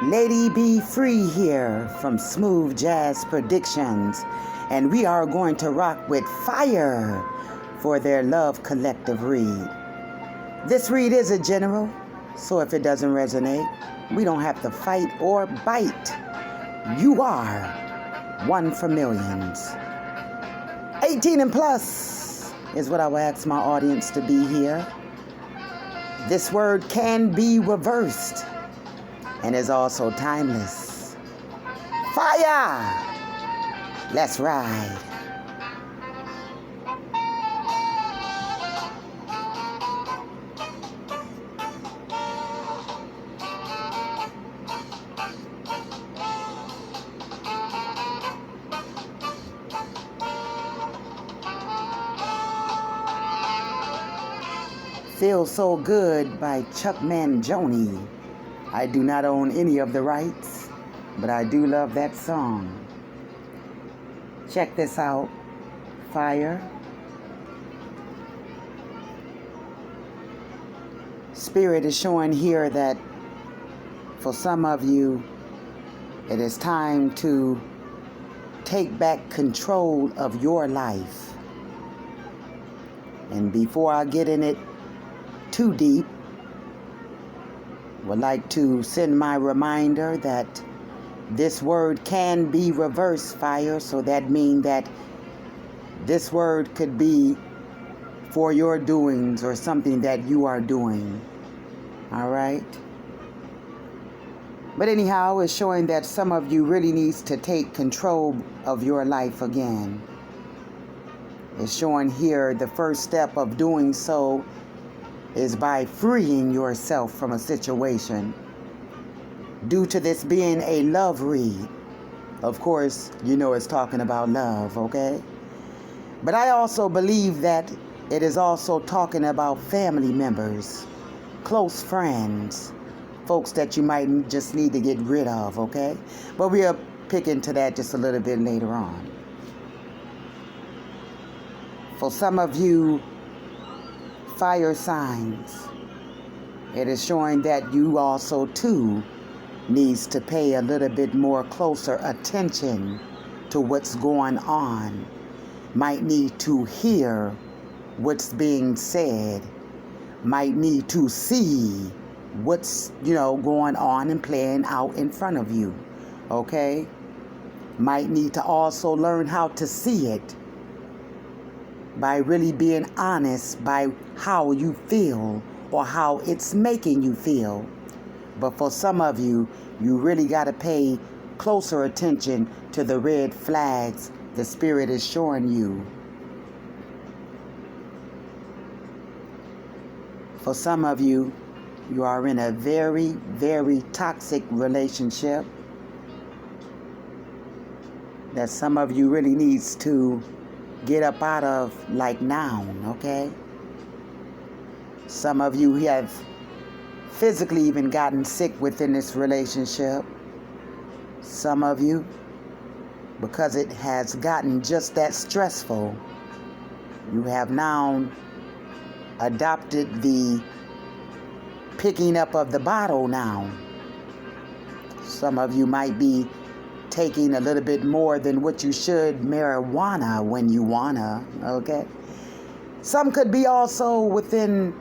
Lady Be Free here from Smooth Jazz Predictions, and we are going to rock with Fire for their Love Collective read. This read is a general, so if it doesn't resonate, we don't have to fight or bite. You are one for millions. 18 and plus is what I will ask my audience to be here. This word can be reversed and is also timeless. Fire! Let's ride. Feel So Good by Chuck Mangione. I do not own any of the rights, but I do love that song. Check this out. Fire. Spirit is showing here that for some of you, it is time to take back control of your life. And before I get in it too deep, would like to send my reminder that this word can be reverse fire, so that means that this word could be for your doings or something that you are doing. All right? But anyhow, it's showing that some of you really needs to take control of your life again. It's showing here the first step of doing so is by freeing yourself from a situation. Due to this being a love read, of course, you know it's talking about love, okay? But I also believe that it is also talking about family members, close friends, folks that you might just need to get rid of, okay? But we'll pick into that just a little bit later on. For some of you fire signs, it is showing that you also too needs to pay a little bit more closer attention to what's going on. Might need to hear what's being said. Might need to see what's, going on and playing out in front of you. Okay? Might need to also learn how to see it by really being honest by how you feel or how it's making you feel. But for some of you, you really got to pay closer attention to the red flags the Spirit is showing you. For some of you, you are in a very, very toxic relationship that some of you really needs to get up out of like now, okay? Some of you have physically even gotten sick within this relationship. Some of you, because it has gotten just that stressful, you have now adopted the picking up of the bottle now. Some of you might be taking a little bit more than what you should marijuana when you wanna, okay? Some could be also within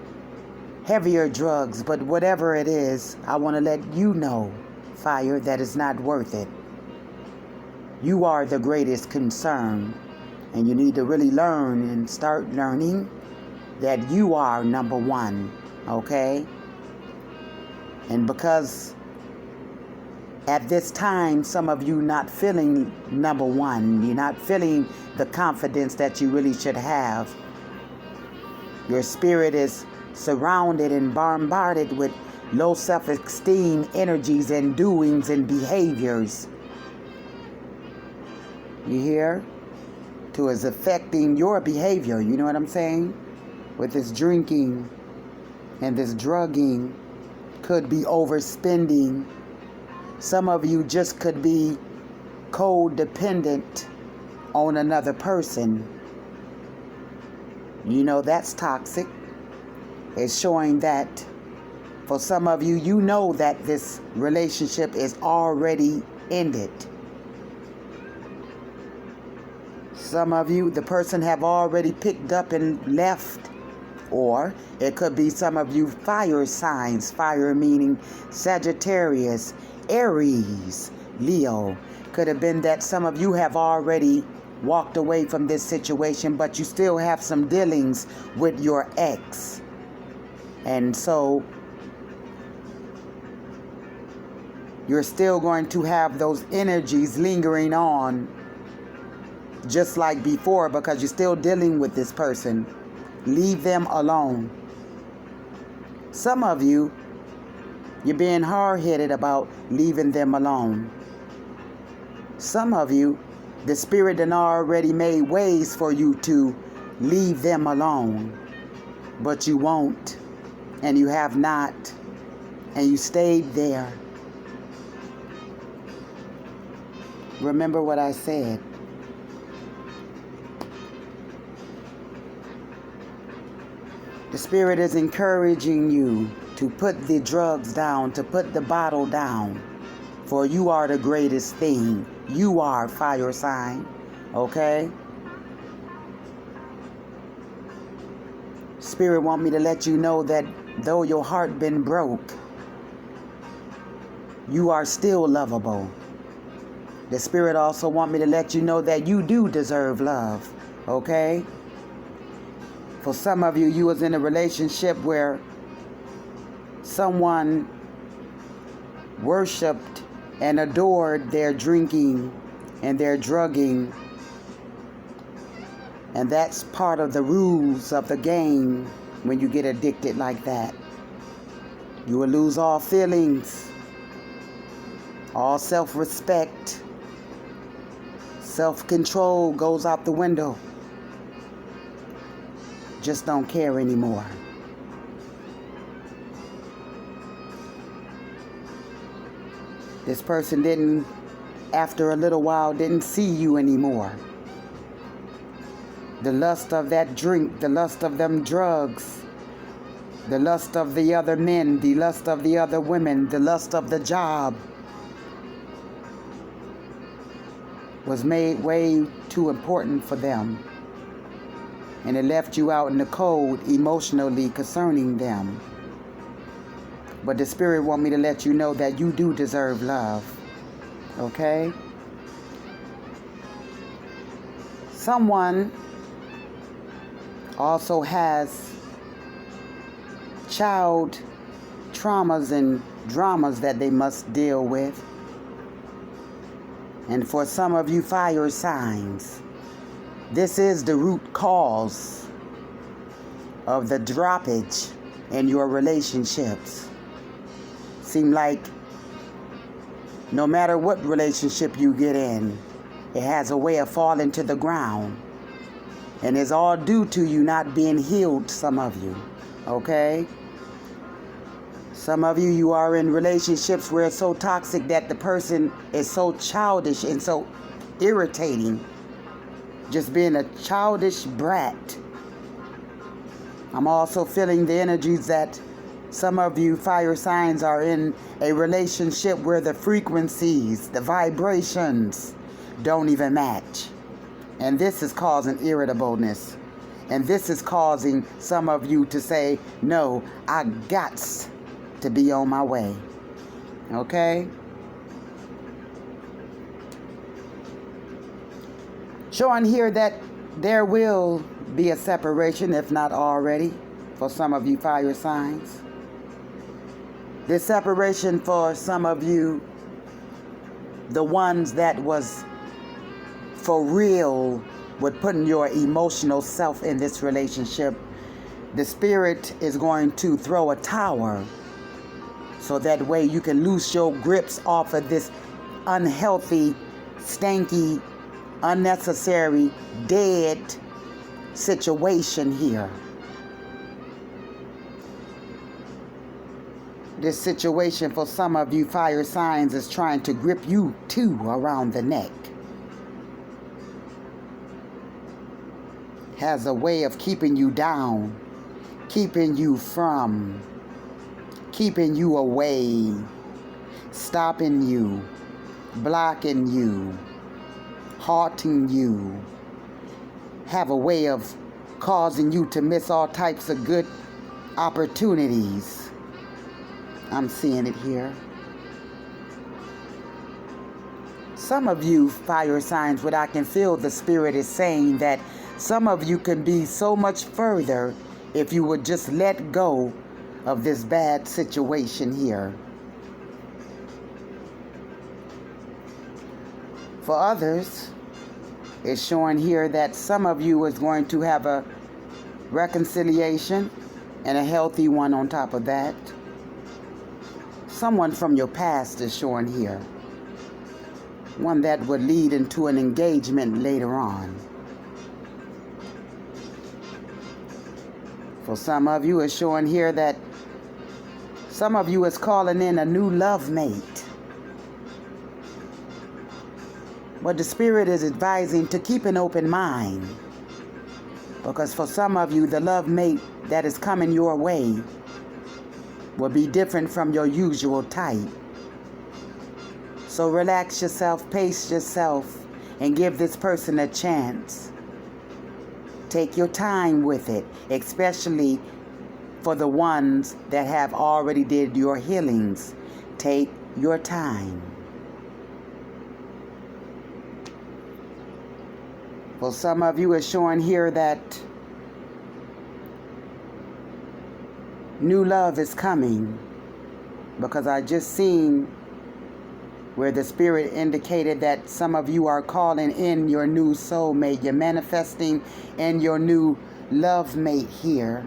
heavier drugs, but whatever it is, I want to let you know, fire, that is not worth it. You are the greatest concern, and you need to really learn and start learning that you are number one, okay? And because at this time, some of you not feeling number one, you're not feeling the confidence that you really should have. Your spirit is surrounded and bombarded with low self-esteem energies and doings and behaviors. You hear? To is affecting your behavior, you know what I'm saying? With this drinking and this drugging, could be overspending. Some of you just could be codependent on another person. You know that's toxic. It's showing that For some of you, you know that this relationship is already ended. Some of you, the person have already picked up and left. Or it could be some of you fire signs, fire meaning Sagittarius, Aries, Leo. Could have been that some of you have already walked away from this situation, but you still have some dealings with your ex. And so you're still going to have those energies lingering on just like before because you're still dealing with this person. Leave them alone. Some of you, you're being hard-headed about leaving them alone. Some of you, the Spirit done already made ways for you to leave them alone. But you won't, and you have not, and you stayed there. Remember what I said. The Spirit is encouraging you to put the drugs down, to put the bottle down. For you are the greatest thing. You are fire sign. Okay? Spirit want me to let you know that though your heart been broke, you are still lovable. The Spirit also want me to let you know that you do deserve love. Okay? For some of you, you was in a relationship where someone worshiped and adored their drinking and their drugging. And that's part of the rules of the game when you get addicted like that. You will lose all feelings, all self-respect. Self-control goes out the window. Just don't care anymore. This person didn't, after a little while, didn't see you anymore. The lust of that drink, the lust of them drugs, the lust of the other men, the lust of the other women, the lust of the job was made way too important for them. And it left you out in the cold emotionally concerning them. But the Spirit want me to let you know that you do deserve love. Okay? Someone also has child traumas and dramas that they must deal with. And for some of you fire signs, this is the root cause of the droppage in your relationships. Seem like no matter what relationship you get in, it has a way of falling to the ground. And it's all due to you not being healed, some of you. Okay? Some of you, you are in relationships where it's so toxic that the person is so childish and so irritating. Just being a childish brat. I'm also feeling the energies that some of you fire signs are in a relationship where the frequencies, the vibrations don't even match. And this is causing irritableness. And this is causing some of you to say, no, I gots to be on my way. Okay? Showing here that there will be a separation, if not already, for some of you fire signs. This separation for some of you, the ones that was for real with putting your emotional self in this relationship, the Spirit is going to throw a tower so that way you can loose your grips off of this unhealthy, stanky, unnecessary, dead situation here. This situation for some of you fire signs is trying to grip you too around the neck. Has a way of keeping you down, keeping you from keeping you away, stopping you, blocking you, halting you, have a way of causing you to miss all types of good opportunities. I'm seeing it here. Some of you fire signs, what I can feel the Spirit is saying, that some of you can be so much further if you would just let go of this bad situation here. For others, it's showing here that some of you is going to have a reconciliation, and a healthy one on top of that. Someone from your past is showing here. One that would lead into an engagement later on. For some of you, it's showing here that some of you is calling in a new love mate. But the Spirit is advising to keep an open mind. Because for some of you, the love mate that is coming your way will be different from your usual type. So relax yourself, pace yourself, and give this person a chance. Take your time with it, especially for the ones that have already did your healings. Take your time. For some of you, it's showing here that new love is coming, because I just seen where the Spirit indicated that some of you are calling in your new soulmate. You're manifesting in your new love mate here.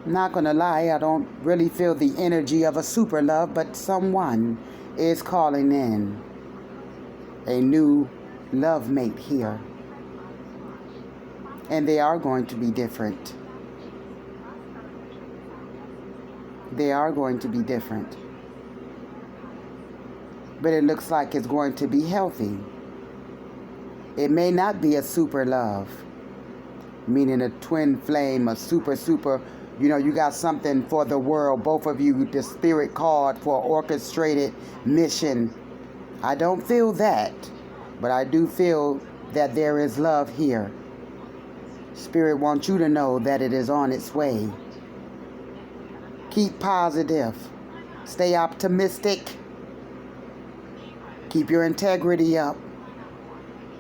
I'm not gonna lie, I don't really feel the energy of a super love, but someone is calling in a new love mate here. And they are going to be different. They are going to be different. But it looks like it's going to be healthy. It may not be a super love, meaning a twin flame, a super, you got something for the world. Both of you, the Spirit called for orchestrated mission. I don't feel that, but I do feel that there is love here. Spirit wants you to know that it is on its way. Keep positive. Stay optimistic. Keep your integrity up.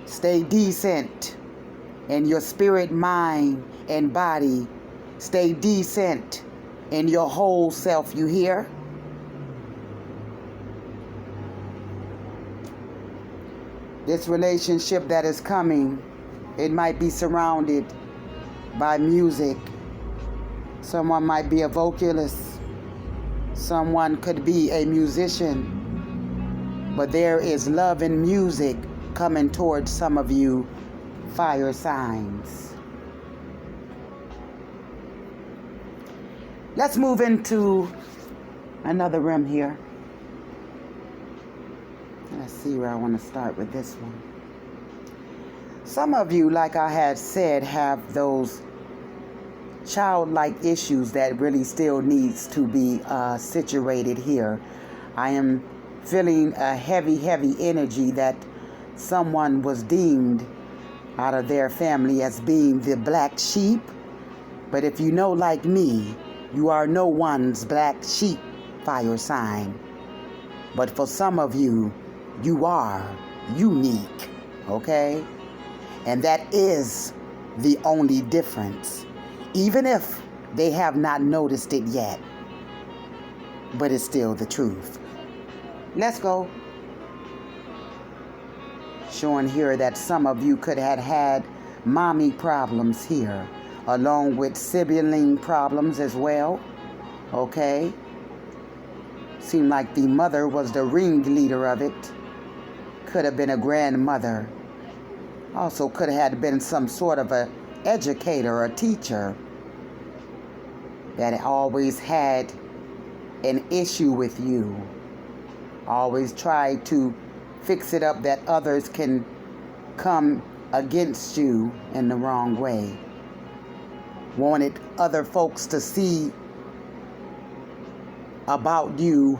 Stay decent in your spirit, mind, and body. Stay decent in your whole self, you hear? This relationship that is coming, it might be surrounded by music. Someone might be a vocalist. Someone could be a musician. But there is love and music coming towards some of you fire signs. Let's move into another rim here. Let's see where I want to start with this one. Some of you, like I had said, have those childlike issues that really still needs to be situated here. I am feeling a heavy energy that someone was deemed out of their family as being the black sheep. But if you know, like me, you are no one's black sheep fire sign. But for some of you, you are unique, okay? And that is the only difference, even if they have not noticed it yet. But it's still the truth. Let's go. Showing here that some of you could have had mommy problems here, along with sibling problems as well. Okay? Seemed like the mother was the ringleader of it. Could have been a grandmother. Also could have had been some sort of a educator or teacher that always had an issue with you. Always try to fix it up that others can come against you in the wrong way. wanted other folks to see about you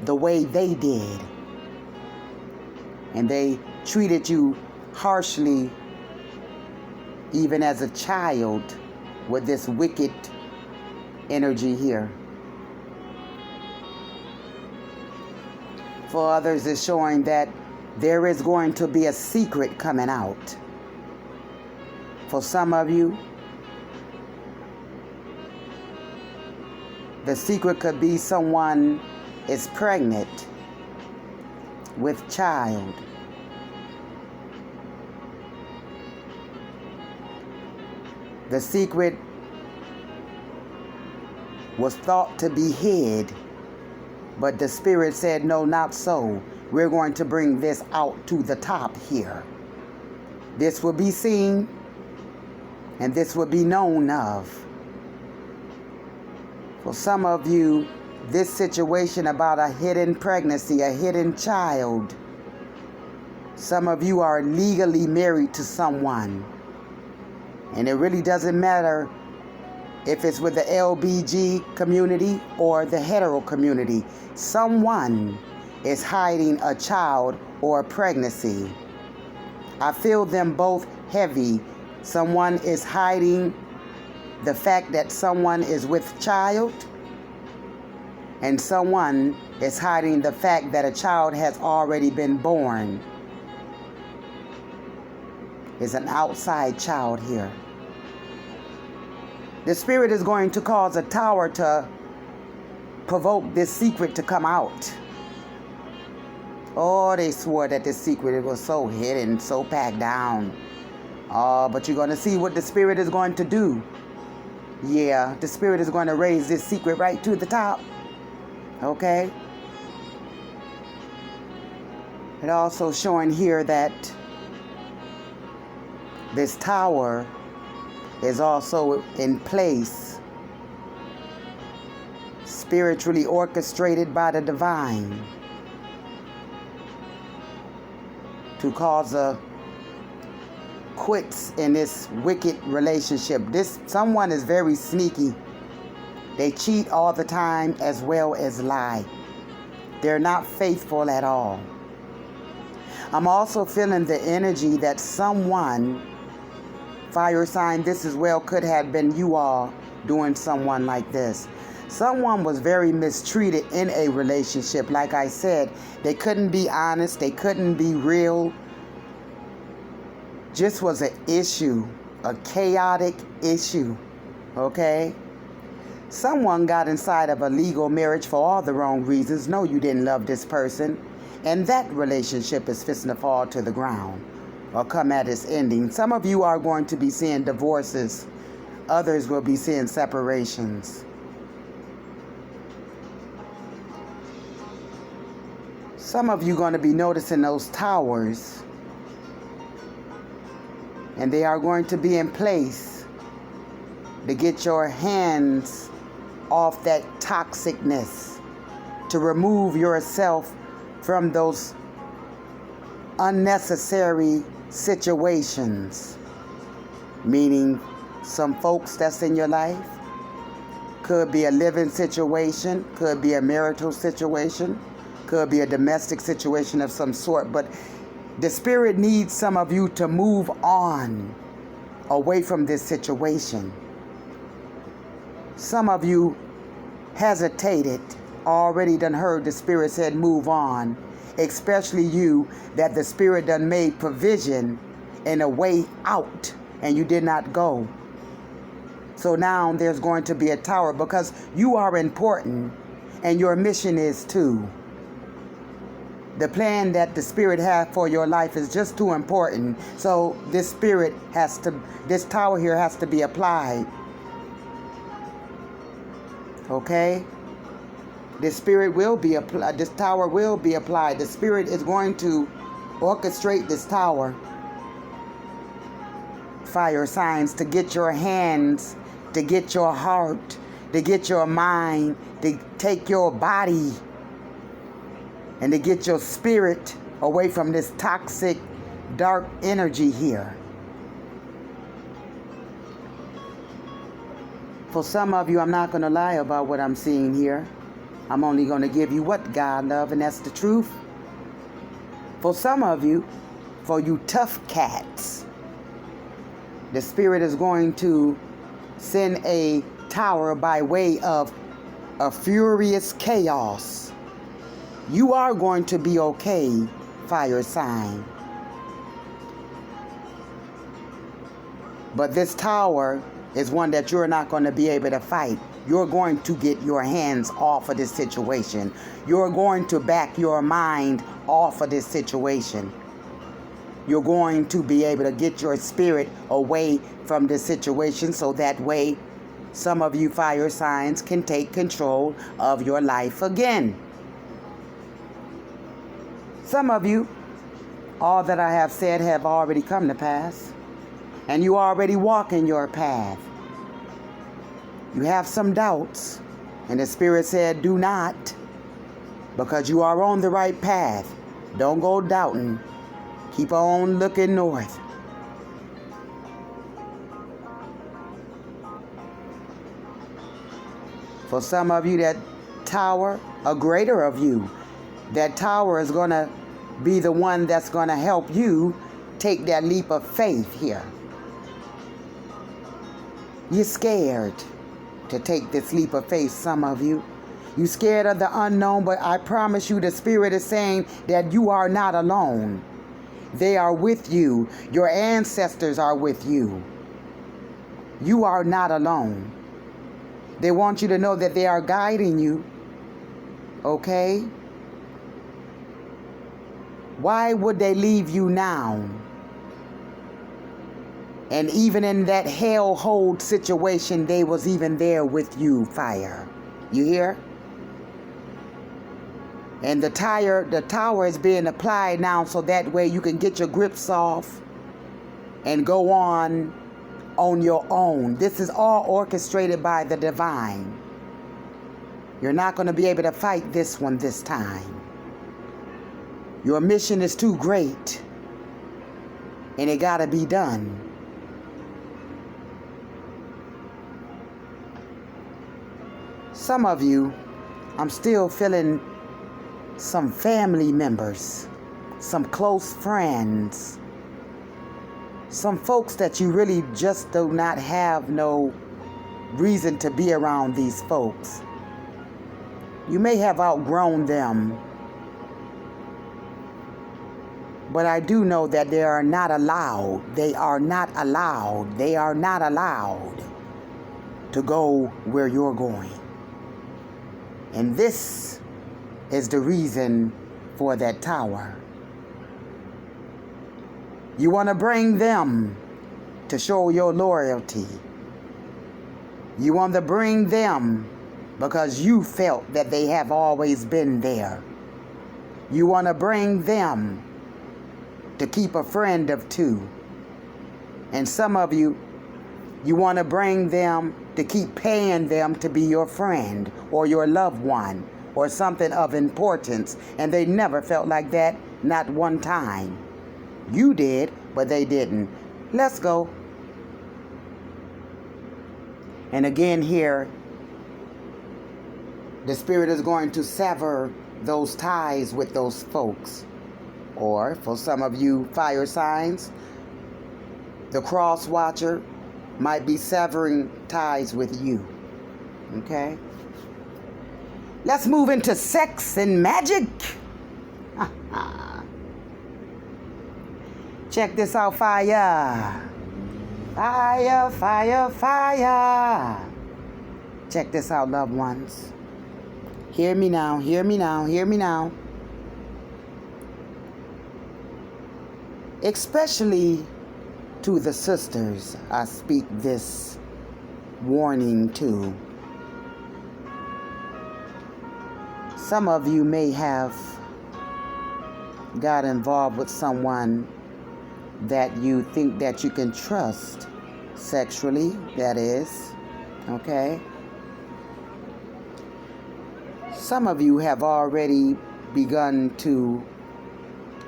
the way they did. And they treated you harshly, even as a child, with this wicked energy here. For others, it's showing that there is going to be a secret coming out. For some of you, the secret could be someone is pregnant with child. The secret was thought to be hid, but the Spirit said, no, not so. We're going to bring this out to the top here. This will be seen, and this will be known of. For some of you, this situation about a hidden pregnancy, a hidden child, some of you are legally married to someone. And it really doesn't matter if it's with the LBG community or the hetero community. Someone is hiding a child or a pregnancy. I feel them both heavy. Someone is hiding the fact that someone is with child, and someone is hiding the fact that a child has already been born. Is an outside child here. The Spirit is going to cause a tower to provoke this secret to come out. Oh, they swore that this secret was so hidden, so packed down. Oh, but you're going to see what the Spirit is going to do. Yeah, the Spirit is going to raise this secret right to the top. Okay? It also showing here that this tower is also in place, spiritually orchestrated by the divine, to cause a quits in this wicked relationship. Someone is very sneaky. They cheat all the time as well as lie. They're not faithful at all. I'm also feeling the energy that someone, fire sign, this as well could have been you all doing someone like this. Someone was very mistreated in a relationship. Like I said, they couldn't be honest. They couldn't be real. Just was an issue, a chaotic issue. Okay? Someone got inside of a legal marriage for all the wrong reasons. No, you didn't love this person. And that relationship is fixing to fall to the ground or come at its ending. Some of you are going to be seeing divorces. Others will be seeing separations. Some of you are going to be noticing those towers. And they are going to be in place to get your hands off that toxicness, to remove yourself from those unnecessary situations. Meaning some folks that's in your life, could be a living situation, could be a marital situation, could be a domestic situation of some sort, but the Spirit needs some of you to move on away from this situation. Some of you hesitated, already done heard the Spirit said move on, especially you that the Spirit done made provision in a way out and you did not go. So now there's going to be a tower because you are important and your mission is too. The plan that the Spirit has for your life is just too important. So this tower here has to be applied. Okay? This Spirit will be applied. This tower will be applied. The Spirit is going to orchestrate this tower. Fire signs, to get your hands, to get your heart, to get your mind, to take your body, and to get your spirit away from this toxic, dark energy here. For some of you, I'm not going to lie about what I'm seeing here. I'm only going to give you what God loves, and that's the truth. For some of you, for you tough cats, the Spirit is going to send a tower by way of a furious chaos. You are going to be okay, fire sign. But this tower is one that you're not going to be able to fight. You're going to get your hands off of this situation. You're going to back your mind off of this situation. You're going to be able to get your spirit away from this situation, so that way some of you fire signs can take control of your life again. Some of you, all that I have said have already come to pass, and you already walk in your path. You have some doubts, and the Spirit said, do not, because you are on the right path. Don't go doubting. Keep on looking north. For some of you, that tower, a greater of you, that tower is going to be the one that's going to help you take that leap of faith here. You're scared to take this leap of faith, some of you. You're scared of the unknown, but I promise you the Spirit is saying that you are not alone. They are with you. Your ancestors are with you. You are not alone. They want you to know that they are guiding you. Okay? Why would they leave you now? And even in that hell-hold situation, they was even there with you, fire. You hear? And the tower is being applied now, so that way you can get your grips off and go on your own. This is all orchestrated by the divine. You're not going to be able to fight this one this time. Your mission is too great, and it got to be done. Some of you, I'm still feeling some family members, some close friends, some folks that you really just do not have no reason to be around these folks. You may have outgrown them, but I do know that they are not allowed. They are not allowed. They are not allowed to go where you're going. And this is the reason for that tower. You want to bring them to show your loyalty. You want to bring them because you felt that they have always been there. You want to bring them to keep a friend of two. And some of you, you want to bring them to keep paying them to be your friend or your loved one or something of importance. And they never felt like that, not one time. You did, but they didn't. Let's go. And again here, the Spirit is going to sever those ties with those folks. Or for some of you fire signs, the cross watcher might be severing ties with you. Okay? Let's move into sex and magic. Check this out, fire. Fire, fire, fire. Check this out, loved ones. Hear me now, hear me now, hear me now. Especially to the sisters, I speak this warning to. Some of you may have got involved with someone that you think that you can trust sexually, that is, okay? Some of you have already begun to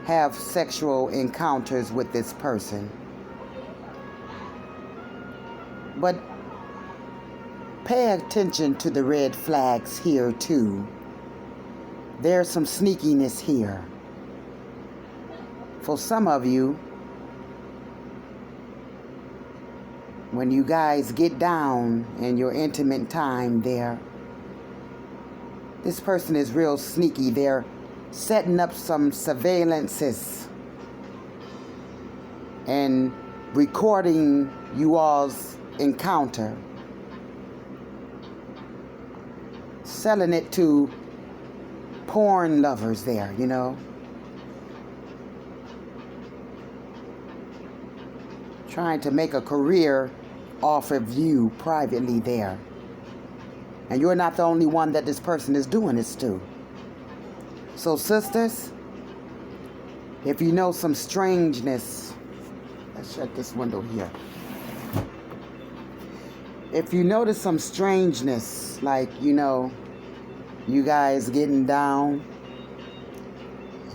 have sexual encounters with this person. But Pay attention to the red flags here too. There's some sneakiness here. For some of you, when you guys get down in your intimate time there, this person is real sneaky. They're setting up some surveillances and recording you all's encounter, selling it to porn lovers there, you know. Trying to make a career off of you privately there. And you're not the only one that this person is doing this to. So sisters, if you know some strangeness, let's shut this window here. If you notice some strangeness, like, you know, you guys getting down,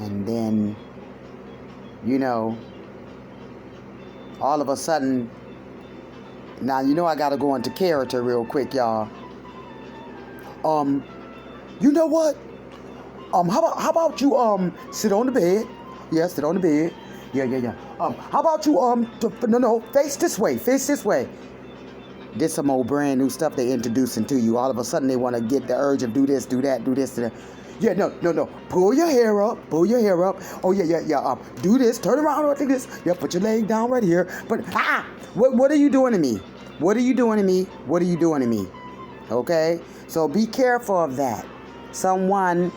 and then, you know, all of a sudden, now you know I gotta go into character real quick, y'all. You know what? How about you sit on the bed? Yeah, sit on the bed. Yeah. How about you face this way. This some old brand new stuff they introducing to you. All of a sudden they want to get the urge of do this, do that, do this, do that. Yeah, no. Pull your hair up. Oh yeah. Do this. Turn around or like this. Yeah, put your leg down right here. But what are you doing to me? What are you doing to me? Okay? So be careful of that. Someone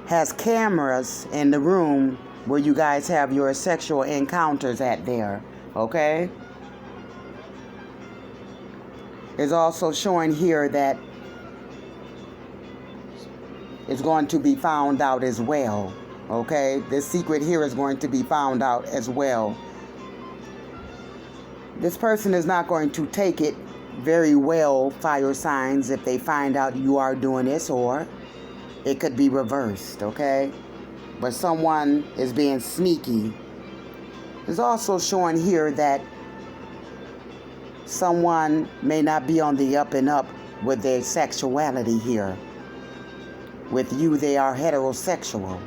has cameras in the room where you guys have your sexual encounters at there. Okay? It's also showing here that it's going to be found out as well. Okay? This secret here is going to be found out as well. This person is not going to take it very well, fire signs, if they find out you are doing this, or it could be reversed, okay? But someone is being sneaky. It's also showing here that someone may not be on the up and up with their sexuality here. With you, they are heterosexual.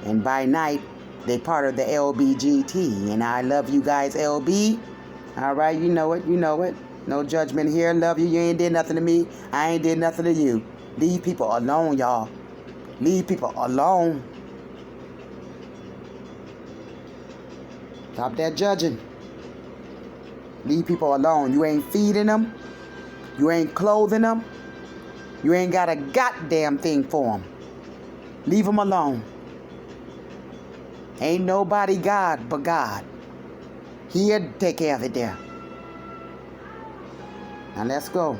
And by night, they part of the LBGT. And I love you guys, LB. All right, you know it. No judgment here. Love you. You ain't did nothing to me. I ain't did nothing to you. Leave people alone, y'all. Leave people alone. Stop that judging. Leave people alone. You ain't feeding them. You ain't clothing them. You ain't got a goddamn thing for them. Leave them alone. Ain't nobody God but God. He'll take care of it there. Now let's go.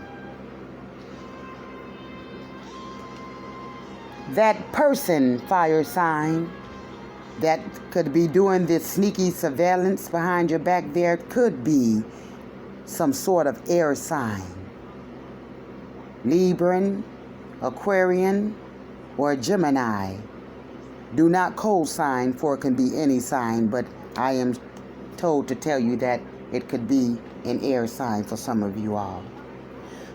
That person, fire sign, that could be doing this sneaky surveillance behind your back there could be some sort of air sign. Libran, Aquarian, or Gemini. Do not co-sign, for it can be any sign, but I am told to tell you that it could be an air sign for some of you all.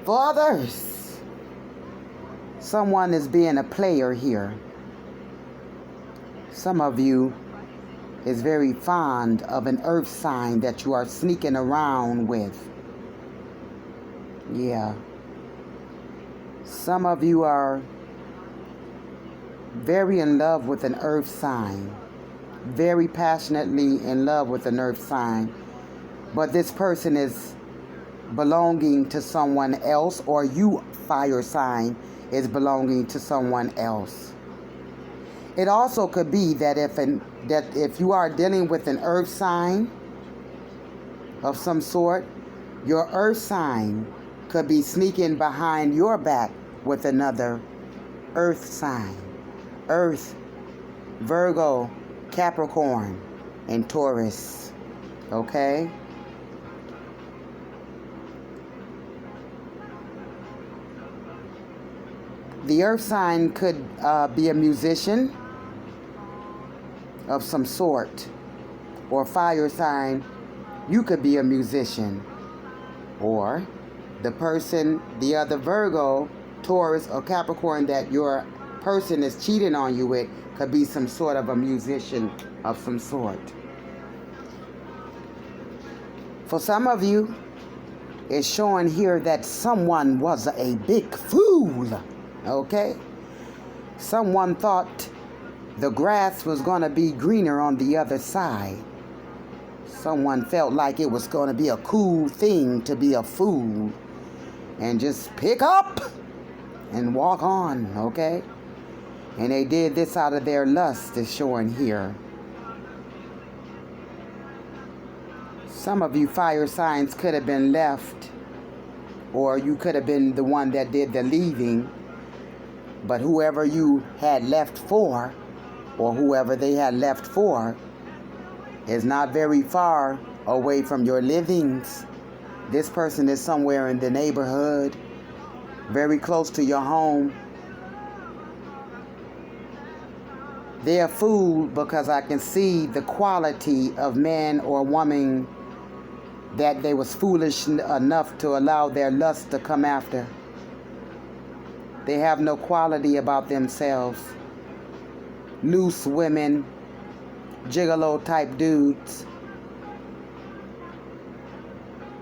For others, someone is being a player here. Some of you is very fond of an earth sign that you are sneaking around with. Yeah. Some of you are very in love with an earth sign. Very passionately in love with an earth sign. But this person is belonging to someone else, or you, fire sign, is belonging to someone else. It also could be that if you are dealing with an earth sign of some sort, your earth sign could be sneaking behind your back with another earth sign. Earth, Virgo, Capricorn, and Taurus. Okay? The earth sign could be a musician of some sort, or fire sign, you could be a musician, or The person, the other Virgo, Taurus, or Capricorn that your person is cheating on you with could be some sort of a musician of some sort. For some of you, it's showing here that someone was a big fool, okay? Someone thought the grass was going to be greener on the other side. Someone felt like it was going to be a cool thing to be a fool and just pick up and walk on, okay? And they did this out of their lust, is showing here. Some of you fire signs could have been left, or you could have been the one that did the leaving, but whoever you had left for, or whoever they had left for, is not very far away from your livings. This person is somewhere in the neighborhood, very close to your home. They're fooled because I can see the quality of man or woman that they was foolish enough to allow their lust to come after. They have no quality about themselves. Loose women, gigolo type dudes,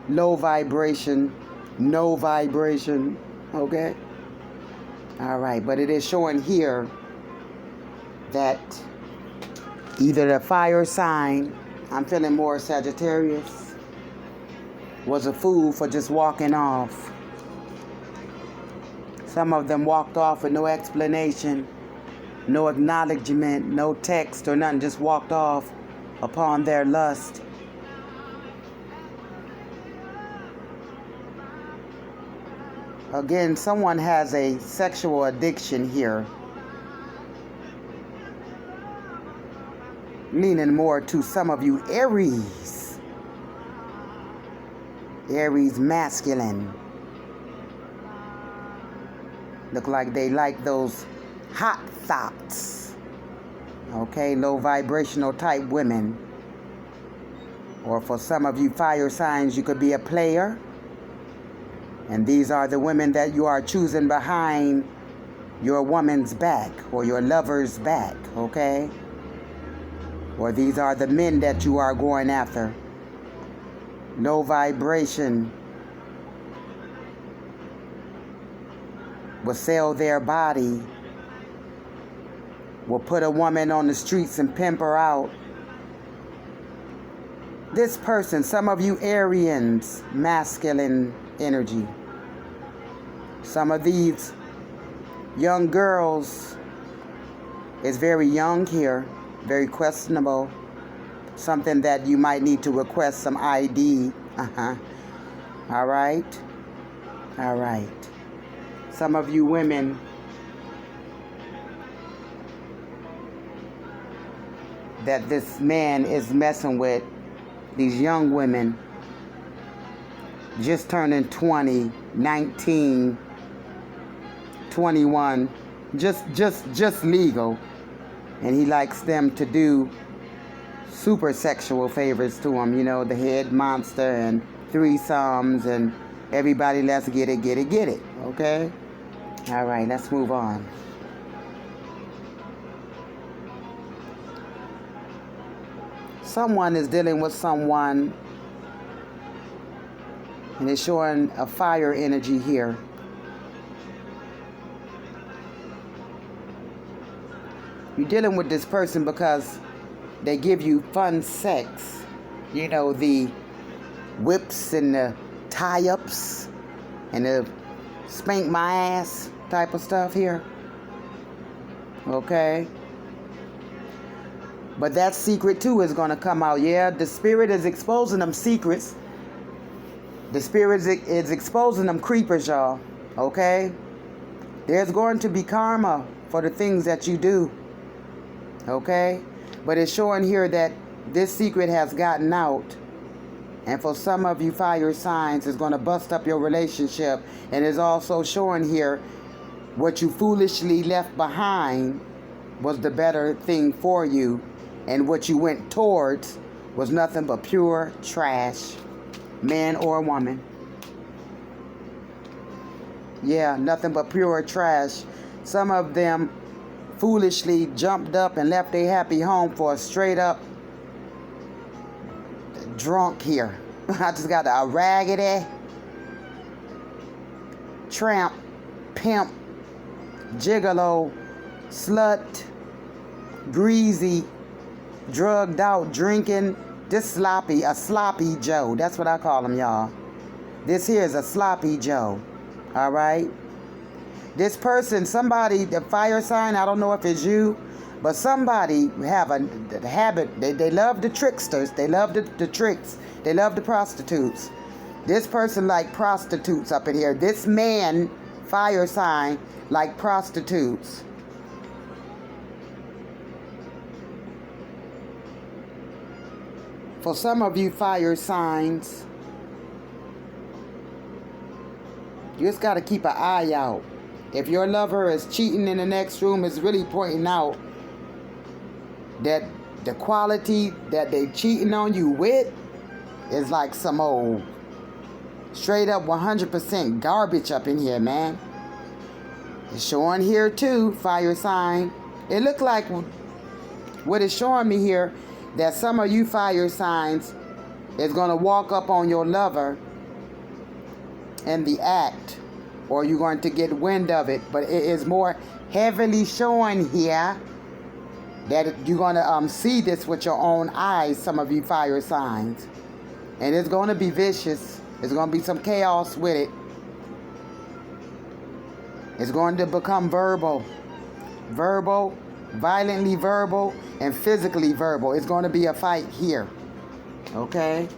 low vibration, no vibration, okay? All right, but it is showing here that either the fire sign, I'm feeling more Sagittarius, was a fool for just walking off. Some of them walked off with no explanation, no acknowledgement, no text or nothing, just walked off upon their lust. Again, someone has a sexual addiction here, leaning more to some of you Aries. Aries masculine. Look like they like those hot thoughts. Okay, low vibrational type women. Or for some of you fire signs, you could be a player. And these are the women that you are choosing behind your woman's back or your lover's back, okay? Or these are the men that you are going after. Low vibration. Will sell their body. Will put a woman on the streets and pimp her out. This person, some of you Arians, masculine energy. Some of these young girls is very young here, very questionable. Something that you might need to request some ID. All right. All right. Some of you women that this man is messing with, these young women just turning 20, 19, 21, just legal, and he likes them to do super sexual favors to him, you know, the head monster and threesomes and everybody, let's get it, okay? All right, let's move on. Someone is dealing with someone, and it's showing a fire energy here. You're dealing with this person because they give you fun sex. You know, the whips and the tie-ups and the spank my ass type of stuff here. Okay? But that secret too is going to come out. Yeah, the spirit is exposing them secrets. The spirit is exposing them creepers, y'all. Okay? There's going to be karma for the things that you do. Okay? But it's showing here that this secret has gotten out. And for some of you fire signs, it's going to bust up your relationship. And it's also showing here what you foolishly left behind was the better thing for you. And what you went towards was nothing but pure trash, man or woman. Yeah, nothing but pure trash. Some of them foolishly jumped up and left their happy home for a straight up drunk here. I just got a raggedy tramp, pimp, gigolo, slut, greasy, drugged out, drinking, a sloppy Joe. That's what I call him, y'all. This here is a sloppy Joe. All right? This person, somebody, the fire sign, I don't know if it's you, but somebody have a habit. They love the tricksters. They love the tricks. They love the prostitutes. This person like prostitutes up in here. This man, fire sign, like prostitutes. For some of you fire signs, you just got to keep an eye out. If your lover is cheating in the next room, it's really pointing out that the quality that they cheating on you with is like some old straight up 100% garbage up in here, man. It's showing here too, fire sign. It looked like what it's showing me here, that some of you fire signs is going to walk up on your lover in the act, or you're going to get wind of it. But it is more heavily showing here that you're going to see this with your own eyes, some of you fire signs. And it's going to be vicious. There's going to be some chaos with it. It's going to become verbal, violently verbal, and physically verbal. It's going to be a fight here. Okay?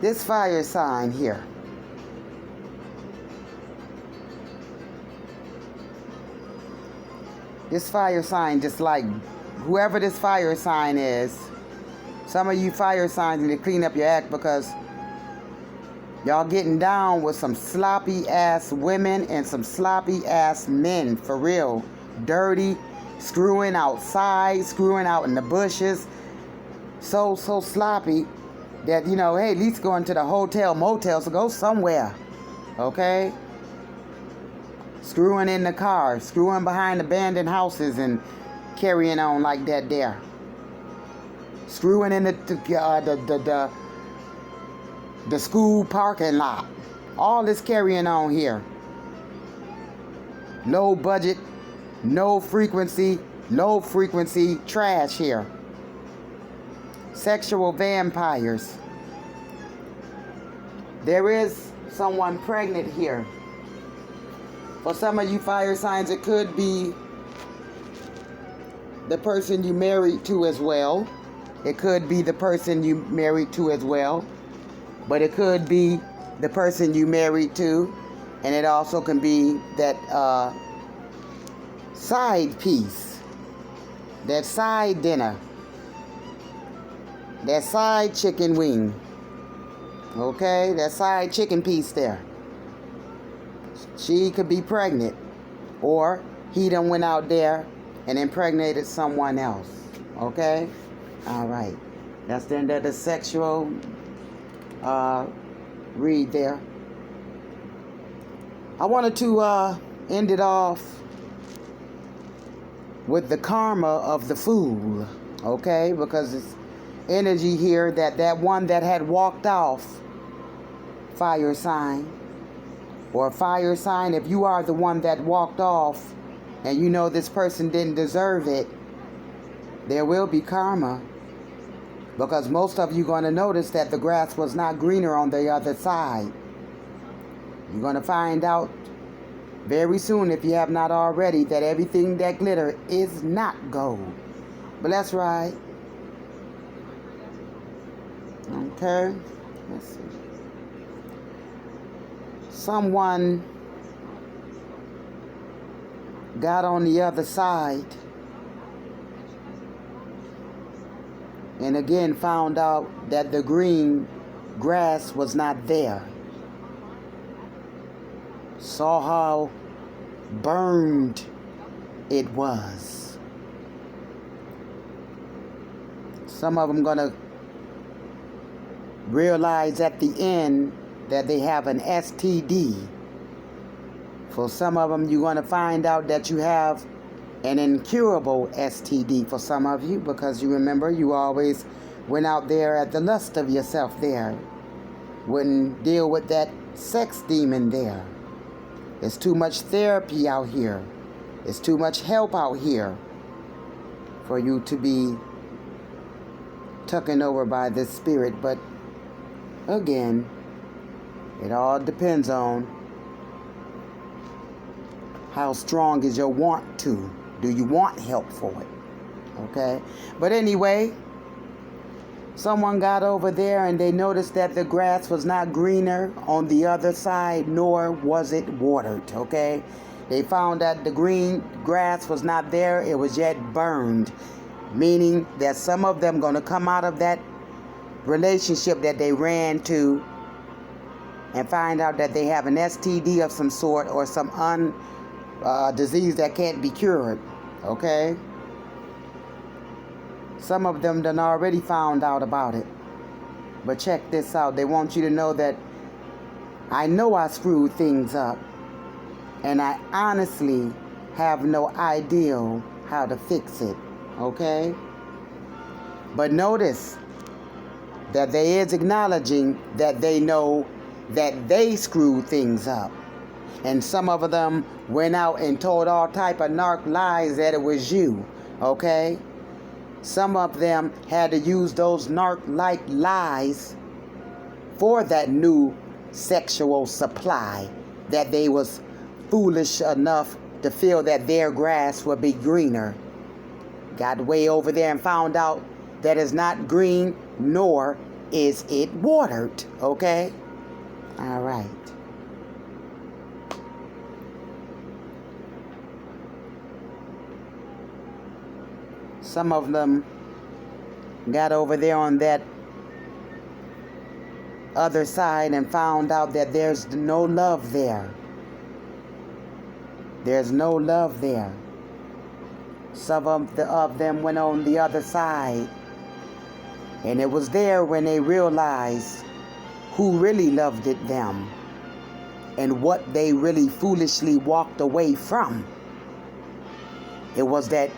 This fire sign here. This fire sign, just like whoever this fire sign is, some of you fire signs need to clean up your act, because y'all getting down with some sloppy ass women and some sloppy ass men, for real. Dirty, screwing outside, screwing out in the bushes. So sloppy that, you know, hey, at least going to the hotel, motel, so go somewhere. Okay? Screwing in the car, screwing behind abandoned houses and carrying on like that there. Screwing in the school parking lot. All this carrying on here. Low budget, low frequency trash here. Sexual vampires. There is someone pregnant here. For some of you fire signs, it could be the person you married to as well. It could be the person you married to as well. But it could be the person you married to. And it also can be that side piece. That side dinner. That side chicken wing. Okay? That side chicken piece there. She could be pregnant, or he done went out there and impregnated someone else. Okay? All right. That's the end of the sexual read there. I wanted to end it off with the karma of the fool. Okay? Because it's energy here that one that had walked off, fire sign, or fire sign, if you are the one that walked off and you know this person didn't deserve it, there will be karma. Because most of you going to notice that the grass was not greener on the other side. You're going to find out very soon, if you have not already, that everything that glitter is not gold. But that's right. Okay. Let's see. Someone got on the other side and again found out that the green grass was not there. Saw how burned it was. Some of them gonna realize at the end that they have an STD. For some of them, you're going to find out that you have an incurable STD for some of you, because you remember you always went out there at the lust of yourself there. Wouldn't deal with that sex demon there. There's too much therapy out here. There's too much help out here for you to be taken over by this spirit. But again, it all depends on how strong is your want to. Do you want help for it? Okay? But anyway, someone got over there and they noticed that the grass was not greener on the other side, nor was it watered. Okay? They found that the green grass was not there. It was yet burned. Meaning that some of them going to come out of that relationship that they ran to and find out that they have an STD of some sort, or some disease that can't be cured. Okay? Some of them done already found out about it. But check this out. They want you to know that I know I screwed things up, and I honestly have no idea how to fix it. Okay? But notice that they is acknowledging that they know that they screwed things up. And some of them went out and told all type of narc lies that it was you. Okay? Some of them had to use those narc-like lies for that new sexual supply, that they was foolish enough to feel that their grass would be greener. Got way over there and found out that it's not green, nor is it watered. Okay? All right. Some of them got over there on that other side and found out that there's no love there. There's no love there. Some of them went on the other side, and it was there when they realized who really loved it them and what they really foolishly walked away from. It was that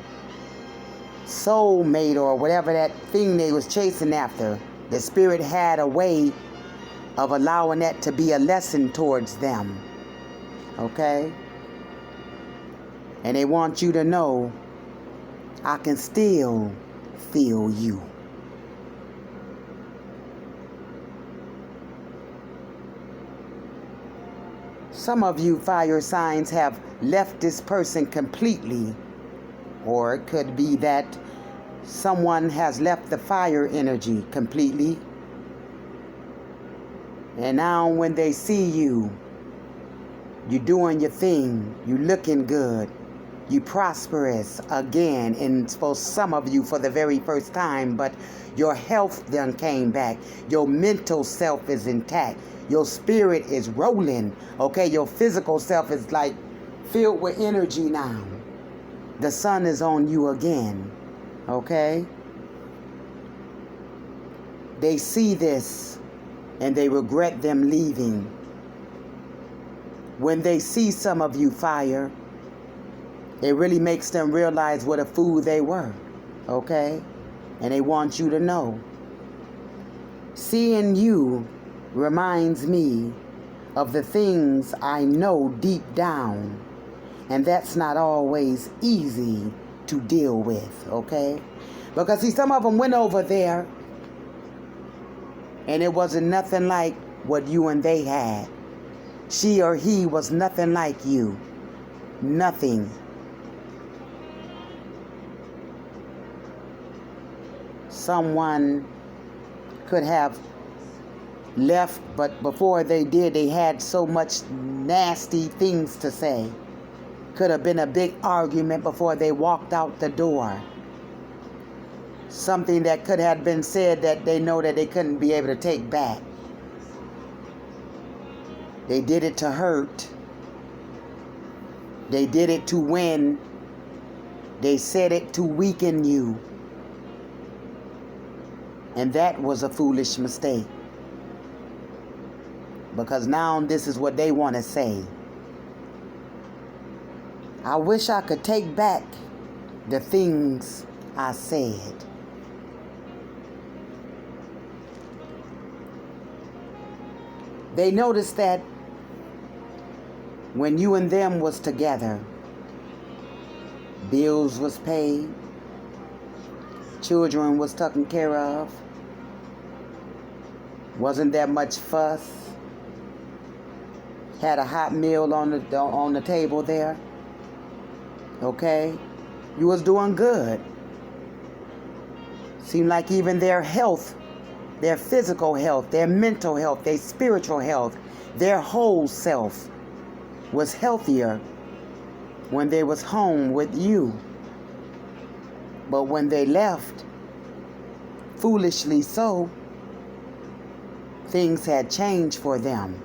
soulmate, or whatever that thing they was chasing after. The spirit had a way of allowing that to be a lesson towards them. Okay? And they want you to know, I can still feel you. Some of you fire signs have left this person completely. Or it could be that someone has left the fire energy completely. And now when they see you, you're doing your thing, you looking good, you prosperous again, and for some of you for the very first time, but your health done came back. Your mental self is intact. Your spirit is rolling. Okay, your physical self is like filled with energy now. The sun is on you again, okay? They see this and they regret them leaving. When they see some of you fire, it really makes them realize what a fool they were, okay? And they want you to know. Seeing you reminds me of the things I know deep down. And that's not always easy to deal with, okay? Because, see, some of them went over there and it wasn't nothing like what you and they had. She or he was nothing like you. Nothing. Someone could have left, but before they did, they had so much nasty things to say. Could have been a big argument before they walked out the door. Something that could have been said that they know that they couldn't be able to take back. They did it to hurt. They did it to win. They said it to weaken you. And that was a foolish mistake. Because now this is what they want to say. I wish I could take back the things I said. They noticed that when you and them was together, bills was paid, children was taken care of, wasn't that much fuss, had a hot meal on the table there, okay? You was doing good. Seemed like even their health, their physical health, their mental health, their spiritual health, their whole self was healthier when they was home with you. But when they left, foolishly so, things had changed for them.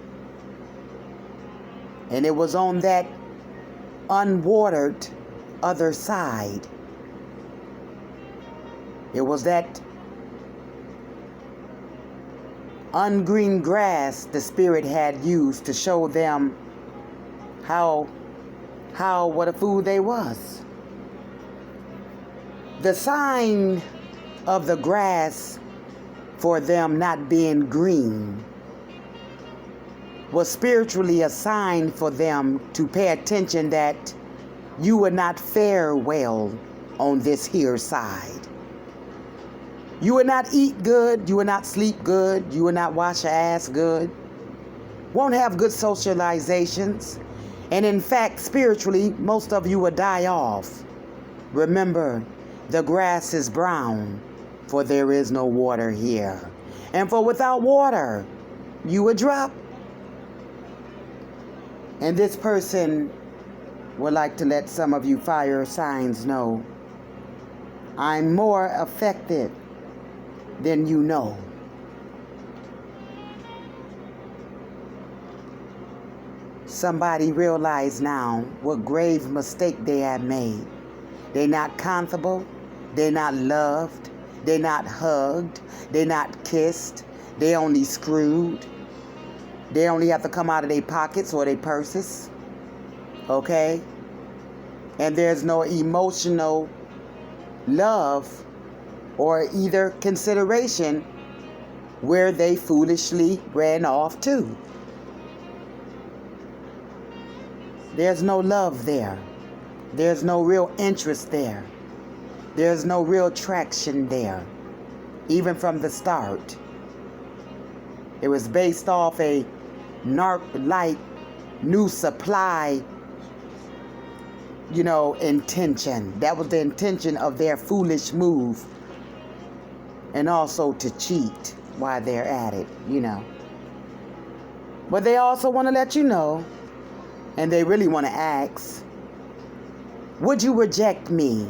And it was on that unwatered other side. It was that ungreen grass the Spirit had used to show them what a fool they was. The sign of the grass for them not being green was spiritually a sign for them to pay attention that you would not fare well on this here side. You would not eat good, you would not sleep good, you would not wash your ass good, won't have good socializations, and in fact, spiritually, most of you would die off. Remember, the grass is brown, for there is no water here. And for without water, you would drop. And this person would like to let some of you fire signs know, I'm more affected than you know. Somebody realize now what grave mistake they had made. They're not comfortable, they're not loved, they're not hugged, they're not kissed, they only screwed. They only have to come out of their pockets or their purses. Okay? And there's no emotional love or either consideration where they foolishly ran off to. There's no love there. There's no real interest there. There's no real traction there, even from the start. It was based off a narc-like new supply, intention. That was the intention of their foolish move. And also to cheat while they're at it, But they also want to let you know, and they really want to ask, would you reject me?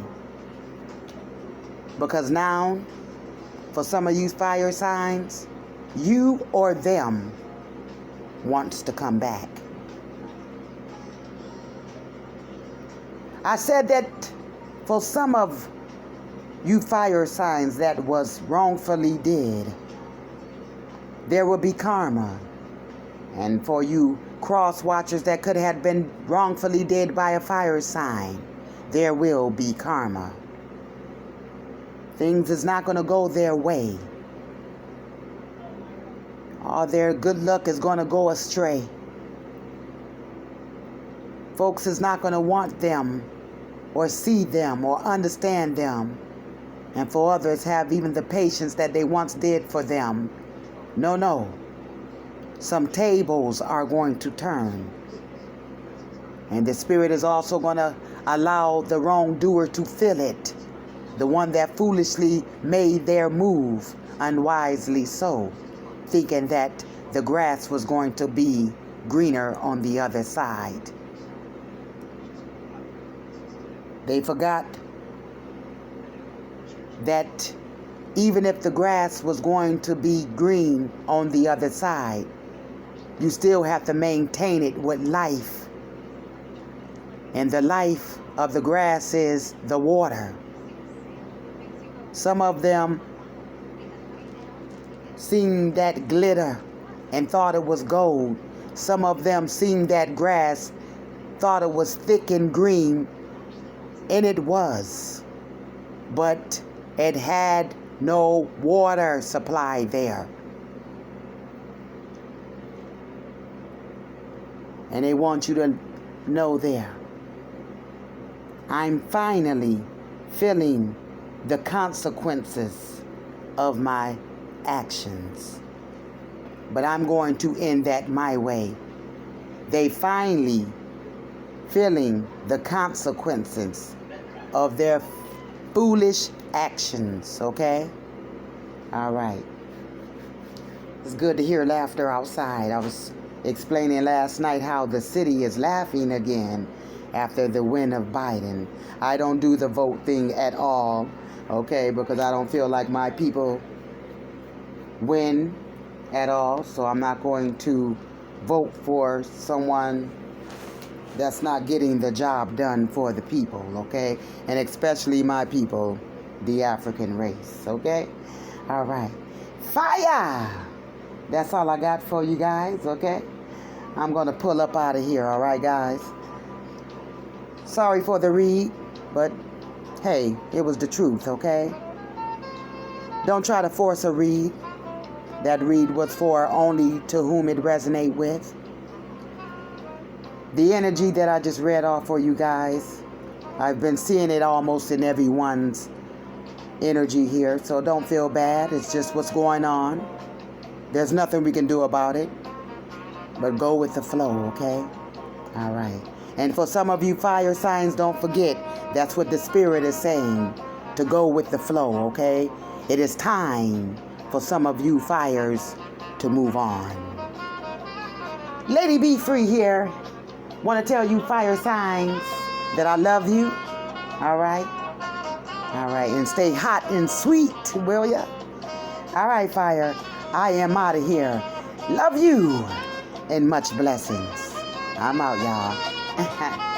Because now, for some of you fire signs, you or them wants to come back. I said that for some of you fire signs that was wrongfully did, there will be karma. And for you cross watchers that could have been wrongfully did by a fire sign, there will be karma. Things is not going to go their way. All their good luck is going to go astray. Folks is not going to want them or see them or understand them. And for others have even the patience that they once did for them. No. Some tables are going to turn. And the Spirit is also going to allow the wrongdoer to feel it. The one that foolishly made their move, unwisely so, thinking that the grass was going to be greener on the other side. They forgot that even if the grass was going to be green on the other side, you still have to maintain it with life. And the life of the grass is the water. Some of them seen that glitter and thought it was gold. Some of them seen that grass, thought it was thick and green, and it was. But it had no water supply there. And they want you to know there. I'm finally feeling the consequences of my actions. But I'm going to end that my way. They finally feeling the consequences of their foolish actions, okay? All right. It's good to hear laughter outside. I was explaining last night how the city is laughing again after the win of Biden. I don't do the vote thing at all, okay, because I don't feel like my people win at all, so I'm not going to vote for someone that's not getting the job done for the people, okay? And especially my people, the African race, okay? All right. Fire! That's all I got for you guys, okay? I'm going to pull up out of here, all right, guys? Sorry for the read, but hey, it was the truth, okay? Don't try to force a read. That read was for only to whom it resonate with. The energy that I just read off for you guys, I've been seeing it almost in everyone's energy here, so don't feel bad. It's just what's going on. There's nothing we can do about it, but go with the flow, okay? All right. And for some of you fire signs, don't forget, that's what the Spirit is saying, to go with the flow, okay? It is time for some of you fires to move on. Lady Be Free here. Want to tell you fire signs that I love you. All right? All right. And stay hot and sweet, will ya? All right, fire. I am out of here. Love you and much blessings. I'm out, y'all.